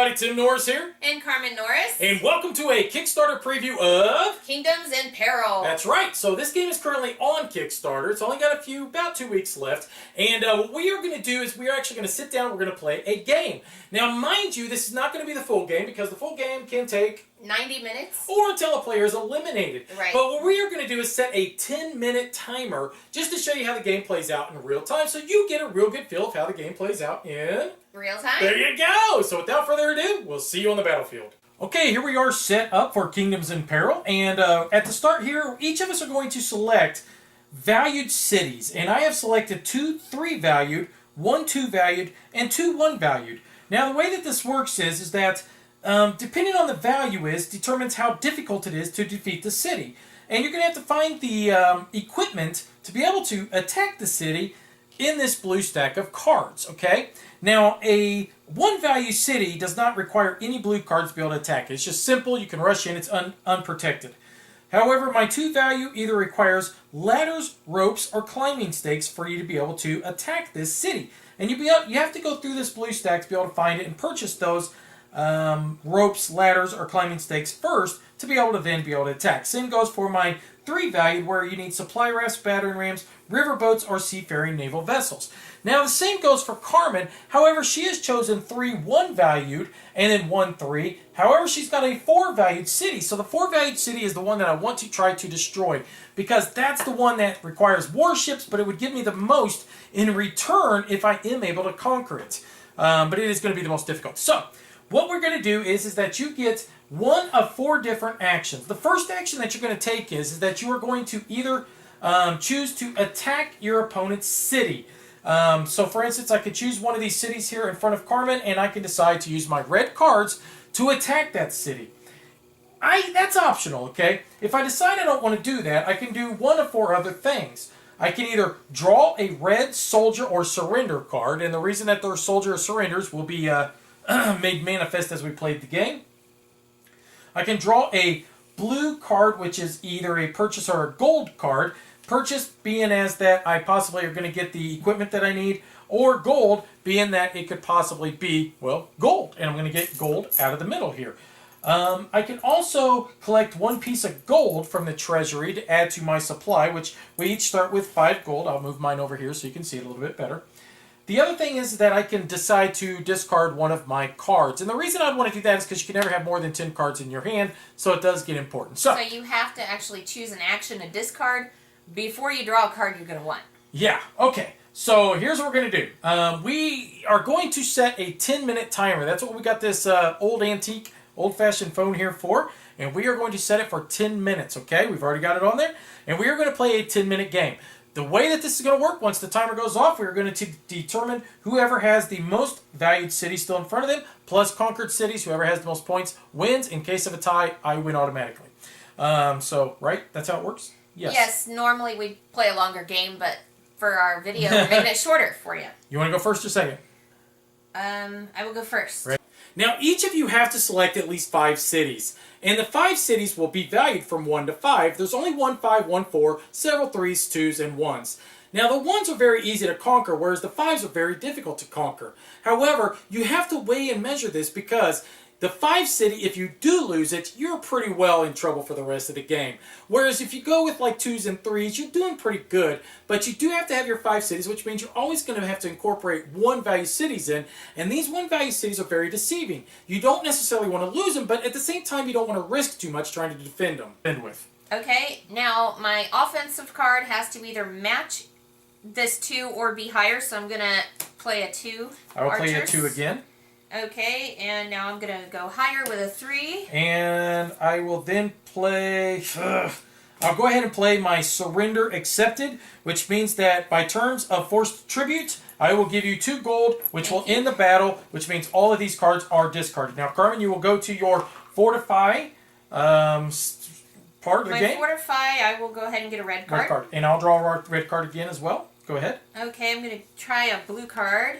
everybody, Tim Norris here. And Carmen Norris. And welcome to a Kickstarter preview of... Kingdoms in Peril. That's right. So this game is currently on Kickstarter. It's only got about 2 weeks left. And what we are going to do is we are actually going to sit down and we're going to play a game. Now, mind you, this is not going to be the full game because the full game can take... 90 minutes? Or until a player is eliminated. Right. But what we are going to do is set a 10-minute timer just to show you how the game plays out in real time so you get a real good feel of how the game plays out in... real time? There you go! So without further ado, we'll see you on the battlefield. Okay, here we are set up for Kingdoms in Peril. And at the start here, each of us are going to select valued cities. And I have selected 2 3 valued, 1 2 valued, and 2 1 valued. Now the way that this works is that depending on the value determines how difficult it is to defeat the city. And you're going to have to find the equipment to be able to attack the city in this blue stack of cards, okay? Now, a 1 value city does not require any blue cards to be able to attack it. It's just simple, you can rush in, it's unprotected. However, my 2 value either requires ladders, ropes, or climbing stakes for you to be able to attack this city. And you have to go through this blue stack to be able to find it and purchase those ropes, ladders, or climbing stakes first to be able to then be able to attack. Same goes for my 3 valued, where you need supply rafts, battering rams, river boats, or seafaring naval vessels. Now the same goes for Carmen. However, she has chosen 3 1 valued and then 1 3. However, she's got a 4 valued city. So the 4 valued city is the one that I want to try to destroy because that's the one that requires warships, but it would give me the most in return if I am able to conquer it. But it is going to be the most difficult. So what we're going to do is that you get one of 4 different actions. The first action that you're going to take is that you are going to either choose to attack your opponent's city. So for instance, I could choose one of these cities here in front of Carmen, and I can decide to use my red cards to attack that city. That's optional, okay? If I decide I don't want to do that, I can do one of 4 other things. I can either draw a red soldier or surrender card, and the reason that they're soldier or surrenders will be made manifest as we played the game. I can draw a blue card, which is either a purchase or a gold card. Purchase being as that I possibly are going to get the equipment that I need, or gold being that it could possibly be, well, gold. And I'm going to get gold out of the middle here. I can also collect 1 piece of gold from the treasury to add to my supply, which we each start with 5 gold. I'll move mine over here so you can see it a little bit better. The other thing is that I can decide to discard one of my cards. And the reason I want to do that is because you can never have more than 10 cards in your hand, so it does get important. So you have to actually choose an action to discard before you draw a card you're going to want. Yeah, okay. So here's what we're going to do. We are going to set a 10-minute timer. That's what we got this old antique, old-fashioned phone here for. And we are going to set it for 10 minutes, okay? We've already got it on there. And we are going to play a 10-minute game. The way that this is going to work, once the timer goes off, we're going to determine whoever has the most valued city still in front of them, plus conquered cities. Whoever has the most points wins. In case of a tie, I win automatically. So, right? That's how it works? Yes. Yes, normally we play a longer game, but for our video, we're making it shorter for you. You want to go first or second? I will go first. Right. Now, each of you have to select at least 5 cities. And the 5 cities will be valued from 1 to 5. There's only 1 5, 1 4, several 3s, 2s, and 1s. Now, the 1s are very easy to conquer, whereas the 5s are very difficult to conquer. However, you have to weigh and measure this because the 5 city, if you do lose it, you're pretty well in trouble for the rest of the game. Whereas if you go with like 2s and 3s, you're doing pretty good. But you do have to have your 5 cities, which means you're always going to have to incorporate 1 value cities in. And these 1 value cities are very deceiving. You don't necessarily want to lose them, but at the same time, you don't want to risk too much trying to defend them. Okay, now my offensive card has to either match this 2 or be higher, so I'm going to play a 2. I will play a 2 again. Okay, and now I'm going to go higher with a 3. And I will then play... I'll go ahead and play my Surrender Accepted, which means that by terms of forced tribute, I will give you 2 gold, which will end the battle, which means all of these cards are discarded. Now, Carmen, you will go to your Fortify part of the game. My Fortify, I will go ahead and get a red card. Red card. And I'll draw a red card again as well. Go ahead. Okay, I'm going to try a blue card.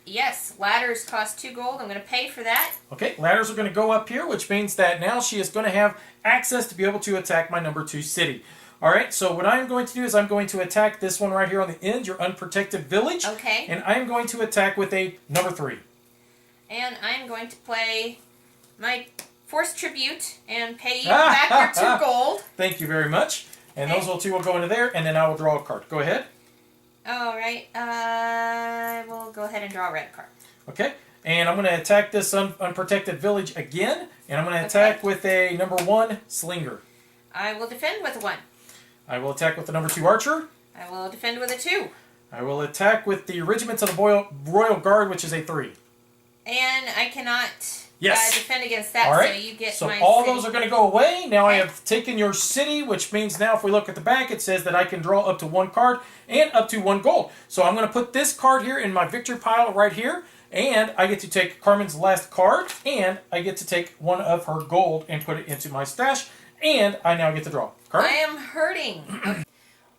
Yes, ladders cost 2 gold. I'm going to pay for that. Okay, ladders are going to go up here, which means that now she is going to have access to be able to attack my number 2 city. All right, so what I'm going to do is I'm going to attack this one right here on the end, your unprotected village. Okay. And I'm going to attack with a number 3. And I'm going to play my Force Tribute and pay you back your 2 gold. Thank you very much. And those two will go into there, and then I will draw a card. Go ahead. All right. I will go ahead and draw a red card. Okay. And I'm going to attack this unprotected village again, and I'm going to attack with a number 1 slinger. I will defend with a 1. I will attack with the number 2 archer. I will defend with a 2. I will attack with the regiment of the Royal Guard, which is a 3. And I cannot defend against that, all right. so you get so my all city. those are going to go away. Now I have taken your city, which means now if we look at the back, it says that I can draw up to 1 card and up to 1 gold. So I'm going to put this card here in my victory pile right here. And I get to take Carmen's last card, and I get to take 1 of her gold and put it into my stash, and I now get to draw. Carmen? I am hurting.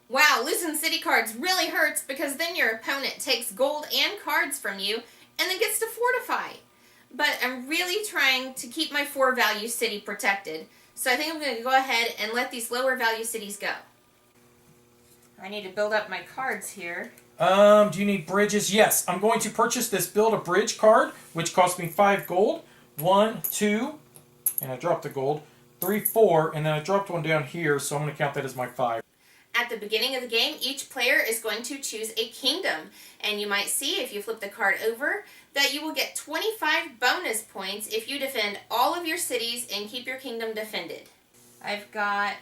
Wow, losing city cards really hurts because then your opponent takes gold and cards from you and then gets to fortify. But I'm really trying to keep my 4 value city protected, so I think I'm going to go ahead and let these lower value cities go. I need to build up my cards here. Do you need bridges? Yes. I'm going to purchase this Build a Bridge card, which cost me 5 gold. 1, 2, and I dropped the gold. 3, 4, and then I dropped 1 down here, so I'm going to count that as my 5. At the beginning of the game, each player is going to choose a kingdom. And you might see, if you flip the card over, that you will get 25 bonus points if you defend all of your cities and keep your kingdom defended. I've got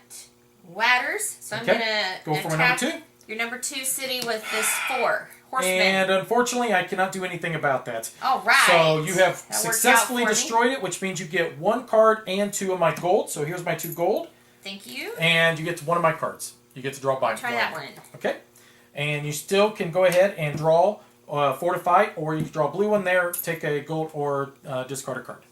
ladders, so I'm going to go for my number 2. Your number 2 city with this 4 horsemen. And unfortunately, I cannot do anything about that. All right. So you have that successfully destroyed it, which means you get 1 card and 2 of my gold. So here's my 2 gold. Thank you. And you get 1 of my cards. You get to draw by. Try that one. Okay. And you still can go ahead and draw fortify, or you can draw a blue one there, take a gold, or discard a card.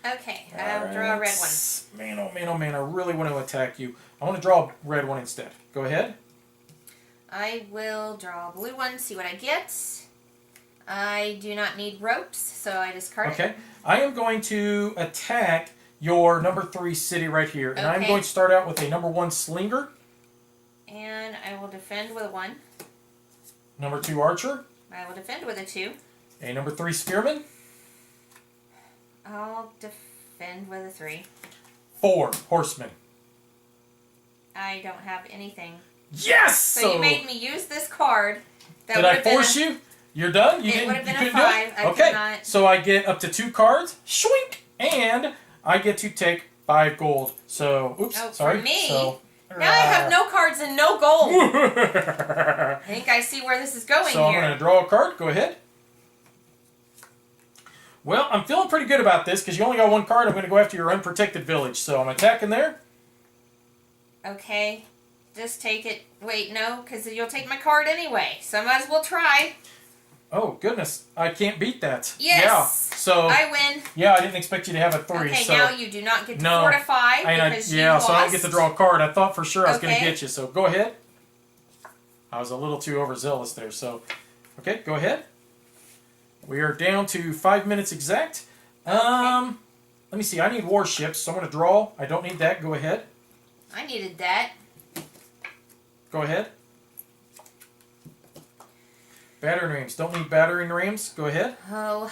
Okay, I'll draw a red one. Man, oh man, oh man, I really want to attack you. I want to draw a red one instead. Go ahead. I will draw a blue one, see what I get. I do not need ropes, so I discard it. Okay. I am going to attack your number 3 city right here. And I'm going to start out with a number 1 slinger. And I will defend with a 1. Number 2 archer. I will defend with a 2. A number 3 spearman. I'll defend with a 3. 4 horsemen. I don't have anything. Yes! So you made me use this card. That Did I force you? You're done? It would have been a 5. I cannot. So I get up to 2 cards. Shwink! And I get to take 5 gold. So, oops, sorry. For me? So, now I have no cards and no gold. I think I see where this is going so here. I'm going to draw a card. Go ahead. Well, I'm feeling pretty good about this because you only got 1 card. I'm going to go after your unprotected village. So I'm attacking there. Okay. Just take it. Wait, no, because you'll take my card anyway. So I might as well try. Oh, goodness. I can't beat that. Yes. Yeah. So I win. Yeah, I didn't expect you to have a 3. Okay, so now you do not get to fortify because you lost. so I don't get to draw a card. I thought for sure I was going to Okay. get you. So go ahead. I was a little too overzealous there. So, okay, go ahead. We are down to 5 minutes exact. Let me see. I need warships, so I'm going to draw. I don't need that. Go ahead. I needed that. Go ahead. Battering rams. Don't need battering rams. Go ahead. Oh,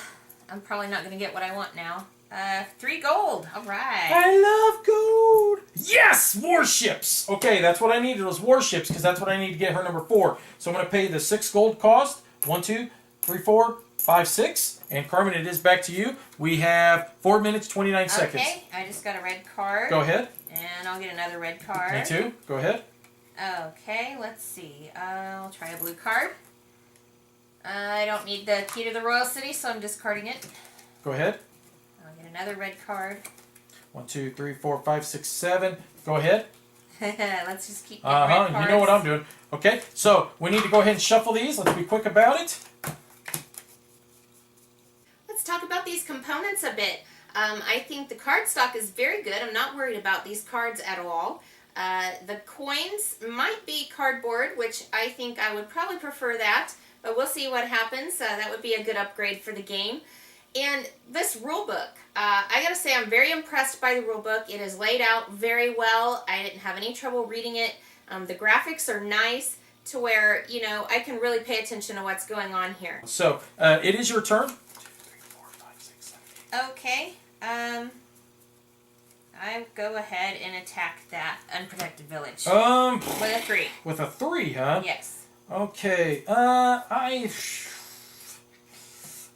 I'm probably not going to get what I want now. 3 gold. All right. I love gold. Yes, warships. Okay, that's what I needed was warships because that's what I need to get her number 4. So I'm going to pay the 6 gold cost. 1, 2, 3, 4, 5, 6. And Carmen, it is back to you. We have 4 minutes, 29 seconds. Okay, I just got a red card. Go ahead. And I'll get another red card. Me too. Go ahead. Okay, let's see. I'll try a blue card. I don't need the key to the royal city, so I'm discarding it. Go ahead. I'll get another red card. 1, 2, 3, 4, 5, 6, 7. Go ahead. Let's just keep getting red cards. You know what I'm doing. Okay, so we need to go ahead and shuffle these. Let's be quick about it. Let's talk about these components a bit. I think the card stock is very good. I'm not worried about these cards at all. The coins might be cardboard, which I think I would probably prefer that, but we'll see what happens. That would be a good upgrade for the game. And this rule book, I gotta say I'm very impressed by the rule book. It is laid out very well. I didn't have any trouble reading it. The graphics are nice to where, you know, I can really pay attention to what's going on here. So, it is your turn. 1, 2, 3, 4, 5, 6, Okay. I go ahead and attack that unprotected village. With a 3. With a 3, huh? Yes. Okay. I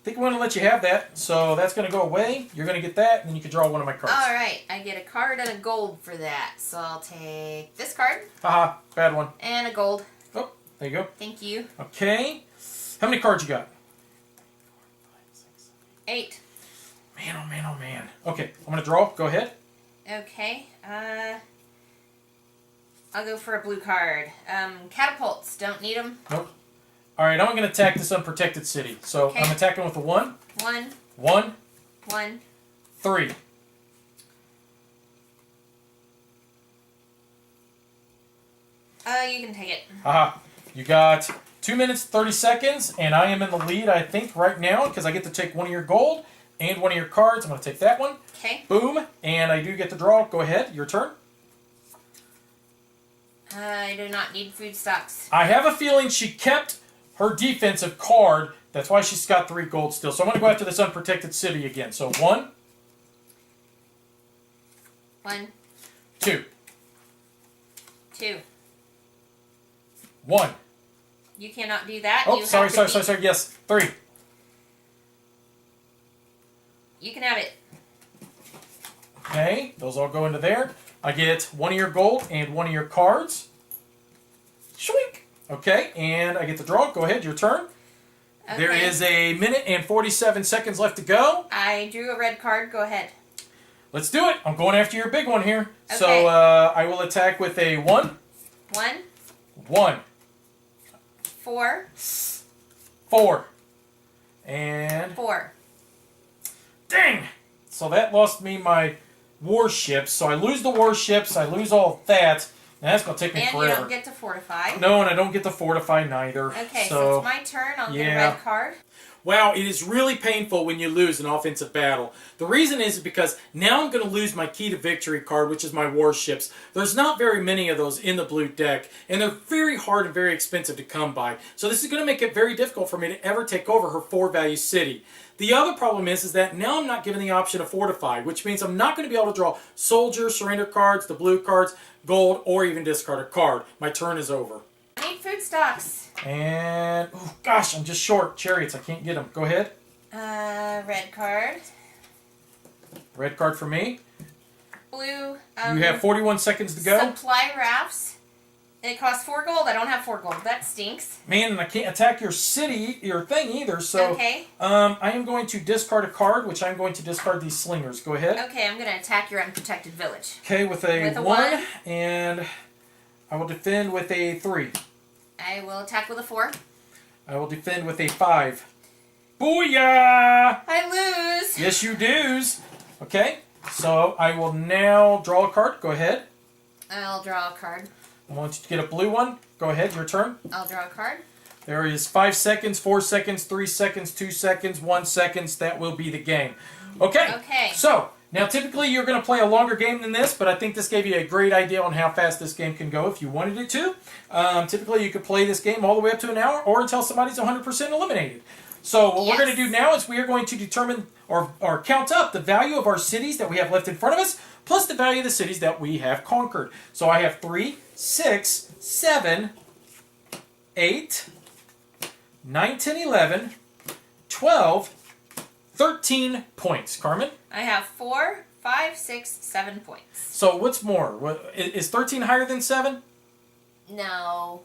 think I'm going to let you have that. So that's going to go away. You're going to get that, and then you can draw one of my cards. All right. I get a card and a gold for that. So I'll take this card. Haha, bad one. And a gold. Oh, there you go. Thank you. Okay. How many cards you got? 8. Man, oh man, oh man. Okay, I'm going to draw. Go ahead. Okay. I'll go for a blue card. Catapults. Don't need them. Nope. All right, I'm going to attack this unprotected city. So Okay. I'm attacking with a 1. 1. 1. 1. 3. You can take it. Haha. You got 2 minutes, 30 seconds, and I am in the lead, I think, right now, because I get to take one of your gold and one of your cards. I'm going to take that one. Okay. Boom. And I do get to draw. Go ahead. Your turn. I do not need food stocks. I have a feeling she kept her defensive card. That's why she's got 3 gold still. So I'm going to go after this unprotected city again. So 1, 1, 2, 2. 1. You cannot do that. Oh, You sorry. have to be- Yes, 3. You can have it. Okay, those all go into there. I get one of your gold and one of your cards. Shwink. Okay, and I get to draw. Go ahead, your turn. Okay. There is a minute and 47 seconds left to go. I drew a red card. Go ahead. Let's do it. I'm going after your big one here. Okay. So I will attack with a 1. 1, 1. 4, 4. And 4. dang! So that lost me my warships. So I lose the warships. I lose all that. And that's going to take me And forever. you don't get to fortify. No, and I don't get to fortify neither. Okay, so it's my turn. I'll get a yeah. red card. Wow, it is really painful when you lose an offensive battle. The reason is because now I'm going to lose my key to victory card, which is my warships. There's not very many of those in the blue deck, and they're very hard and very expensive to come by. So this is going to make it very difficult for me to ever take over her 4-value city. The other problem is that now I'm not given the option of fortify, which means I'm not going to be able to draw soldier, surrender cards, the blue cards, gold, or even discard a card. My turn is over. I need food stocks. And, oh gosh, I'm just short. Chariots, I can't get them. Go ahead. Red card. Red card for me. Blue. You have 41 seconds to go. Supply rafts. It costs 4 gold. I don't have 4 gold. That stinks. Man, and I can't attack your city, your thing either, so... Okay. I am going to discard a card, which I'm going to discard these slingers. Go ahead. Okay, I'm going to attack your unprotected village. Okay, with a 1, one. and I will defend with a 3. I will attack with a 4. I will defend with a 5. Booyah! I lose. Yes, you do's. Okay, so I will now draw a card. Go ahead. I'll draw a card. I want you to get a blue one. Go ahead, your turn. I'll draw a card. There is 5 seconds, 4 seconds, 3 seconds, 2 seconds, 1 second. That will be the game. Okay. Okay. So, now typically you're going to play a longer game than this, but I think this gave you a great idea on how fast this game can go if you wanted it to. Typically you could play this game all the way up to an hour or until somebody's 100% eliminated. So what we're going to do now is we are going to determine or count up the value of our cities that we have left in front of us, plus the value of the cities that we have conquered. So I have 3, 6, 7, 8, 9, 10, 11, 12, 13 points. Carmen? I have 4, 5, 6, 7 points. So what's more? Is 13 higher than 7? No.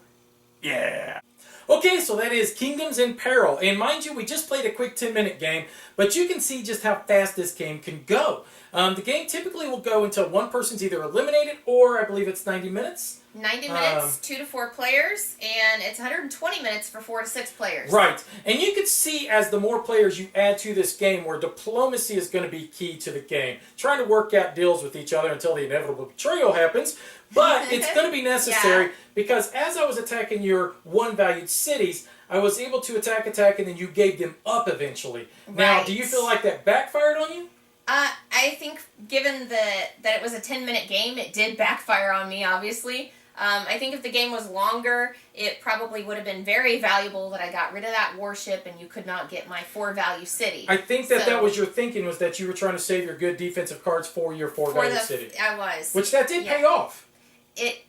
Yeah. Okay, so that is Kingdoms in Peril. And mind you, we just played a quick 10-minute game, but you can see just how fast this game can go. The game typically will go until one person's either eliminated or I believe it's 90 minutes. 90 minutes, 2 to 4 players, and it's 120 minutes for 4 to 6 players. Right. And you can see as the more players you add to this game where diplomacy is going to be key to the game. Trying to work out deals with each other until the inevitable betrayal happens. But it's going to be necessary because as I was attacking your one-valued cities, I was able to attack, and then you gave them up eventually. Right. Now, do you feel like that backfired on you? I think given that it was a 10-minute game, it did backfire on me, obviously. I think if the game was longer, it probably would have been very valuable that I got rid of that warship and you could not get my 4-value city. I think that was your thinking, was that you were trying to save your good defensive cards for your 4-value city. I was. Which that did pay off. It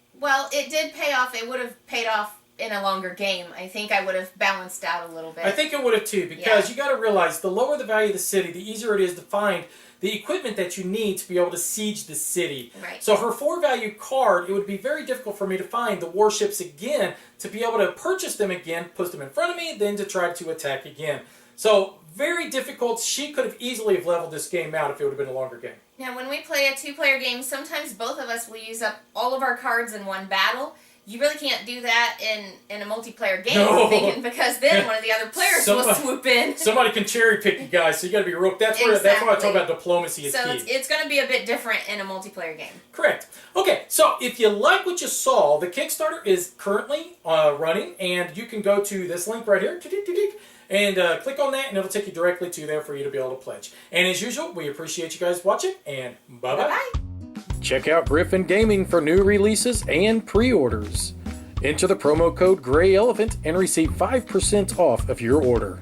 did pay off. It would have paid off in a longer game. I think I would have balanced out a little bit. I think it would have too, because you got to realize the lower the value of the city, the easier it is to find the equipment that you need to be able to siege the city. Right. So her 4-value card, it would be very difficult for me to find the warships again, to be able to purchase them again, put them in front of me, then to try to attack again. So very difficult. She could have easily have leveled this game out if it would have been a longer game. Now, when we play a 2-player game, sometimes both of us will use up all of our cards in one battle. You really can't do that in a multiplayer game, I'm thinking, because then one of the other players will swoop in. Somebody can cherry pick you guys, so you got to be real. That's why I talk about diplomacy is key. So it's going to be a bit different in a multiplayer game. Correct. Okay, so if you like what you saw, the Kickstarter is currently running, and you can go to this link right here, and click on that, and it'll take you directly to there for you to be able to pledge. And as usual, we appreciate you guys watching, and bye-bye. Bye-bye. Check out Griffin Gaming for new releases and pre-orders. Enter the promo code GreyElephant and receive 5% off of your order.